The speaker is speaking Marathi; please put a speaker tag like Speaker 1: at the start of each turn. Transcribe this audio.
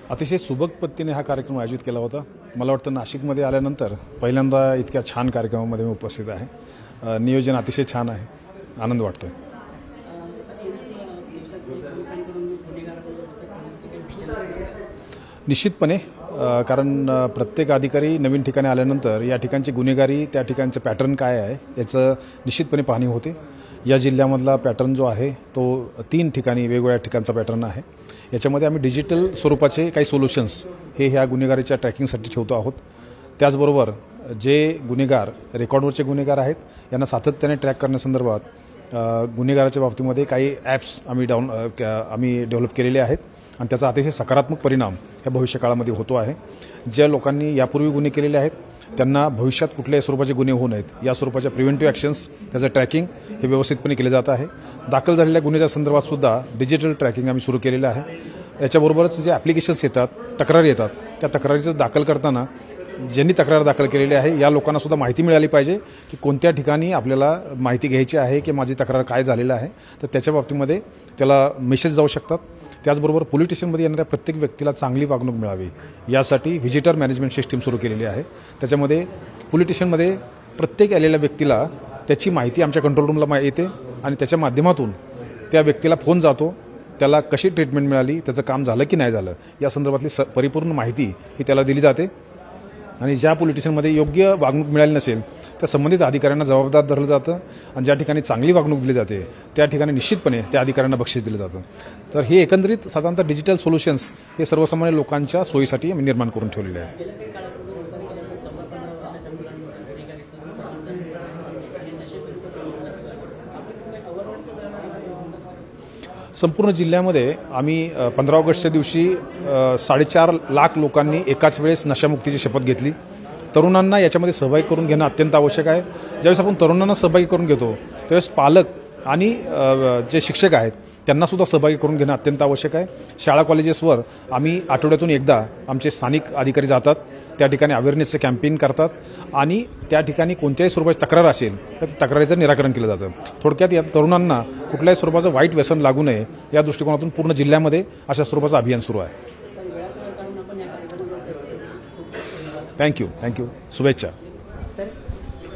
Speaker 1: अतिशय सुबक पद्धतीने हा कार्यक्रम आयोजित केला होता। मला वाटतं नाशिकमध्ये आल्यानंतर पहिल्यांदा इतक्या छान कार्यक्रमामध्ये मी उपस्थित आहे। नियोजन अतिशय छान आहे, आनंद वाटतोय। निश्चितपणे कारण प्रत्येक अधिकारी नवीन ठिकाणी आल्यानंतर या ठिकाणची गुन्हेगारी त्या ठिकाणचं पॅटर्न काय आहे याचं निश्चितपणे पाहणी होते। या जिल्ह्यामधला पॅटर्न जो आहे तो 3 ठिकाणी वेगवेगळ्या ठिकाणचा पॅटर्न आहे। याच्यामध्ये आम्ही डिजिटल स्वरूपाचे काही सोल्युशन्स हे ह्या गुन्हेगारीच्या ट्रॅकिंगसाठी ठेवतो आहोत। त्याचबरोबर जे गुन्हेगार रेकॉर्डवरचे गुन्हेगार आहेत यांना सातत्याने ट्रॅक करण्यासंदर्भात गुन्हेगाराच्या बाबतीमध्ये काही ॲप्स आम्ही डेव्हलप केलेले आहेत आणि त्याचा अतिशय सकारात्मक परिणाम या भविष्यकाळामध्ये होतो आहे। ज्या लोकांनी यापूर्वी गुन्हे केलेले आहेत त्यांना भविष्यात कुठल्याही स्वरूपाचे गुन्हे होऊ नयेत या स्वरूपाच्या प्रिव्हेंटिव्ह ॲक्शन्स त्याचं ट्रॅकिंग हे व्यवस्थितपणे केले जात आहे। दाखल झालेल्या गुन्ह्याच्या संदर्भात सुद्धा डिजिटल ट्रॅकिंग आम्ही सुरू केलेलं आहे। याच्याबरोबरच जे ॲप्लिकेशन्स येतात, तक्रारी येतात, त्या तक्रारीचं दाखल करताना ज्यांनी तक्रार दाखल केलेली आहे या लोकांना सुद्धा माहिती मिळाली पाहिजे की कोणत्या ठिकाणी आपल्याला माहिती घ्यायची आहे की माझी तक्रार काय झालेलं आहे, तर त्याच्या बाबतीमध्ये त्याला मेसेज जाऊ शकतात। त्याचबरोबर पोलीस स्टेशनमध्ये येणाऱ्या प्रत्येक व्यक्तीला चांगली वागणूक मिळावी यासाठी व्हिजिटर मॅनेजमेंट सिस्टीम सुरू केलेली आहे। त्याच्यामध्ये पोलीस स्टेशनमध्ये प्रत्येक आलेल्या व्यक्तीला त्याची माहिती आमच्या कंट्रोल रूमला येते आणि त्याच्या माध्यमातून त्या व्यक्तीला फोन जातो, त्याला कशी ट्रीटमेंट मिळाली, त्याचं काम झालं की नाही झालं या संदर्भातली परिपूर्ण माहिती ही त्याला दिली जाते आणि ज्या पोलीस स्टेशनमध्ये योग्य वागणूक मिळाली नसेल त्या संबंधित अधिकाऱ्यांना जबाबदार धरलं जातं आणि ज्या ठिकाणी चांगली वागणूक दिली जाते त्या ठिकाणी निश्चितपणे त्या अधिकाऱ्यांना बक्षीस दिलं जातं। तर हे एकंदरीत साधारणतः डिजिटल सोल्युशन्स हे सर्वसामान्य लोकांच्या सोयीसाठी आम्ही निर्माण करून ठेवलेले आहे। संपूर्ण जिल्ह्यामध्ये आम्ही 15 ऑगस्टच्या दिवशी 4.5 लाख लोकांनी एकाच वेळेस नशामुक्तीची शपथ घेतली। तरुणांना याच्यामध्ये सहभागी करून घेणं अत्यंत आवश्यक आहे। ज्यावेळेस आपण तरुणांना सहभागी करून घेतो त्यावेळेस पालक आणि जे शिक्षक आहेत त्यांना सुद्धा सहभागी करून घेणं अत्यंत आवश्यक आहे। शाळा कॉलेजेसवर आम्ही आठवड्यातून एकदा आमचे स्थानिक अधिकारी जातात, त्या ठिकाणी अवेअरनेसचं कॅम्पेन करतात आणि त्या ठिकाणी कोणत्याही स्वरूपाची तक्रार असेल तर तक्रारीचं निराकरण केलं जातं। थोडक्यात या तरुणांना कुठल्याही स्वरूपाचं वाईट व्यसन लागू नये या दृष्टिकोनातून पूर्ण जिल्ह्यामध्ये अशा स्वरूपाचं अभियान सुरू आहे। थँक्यू, शुभेच्छा।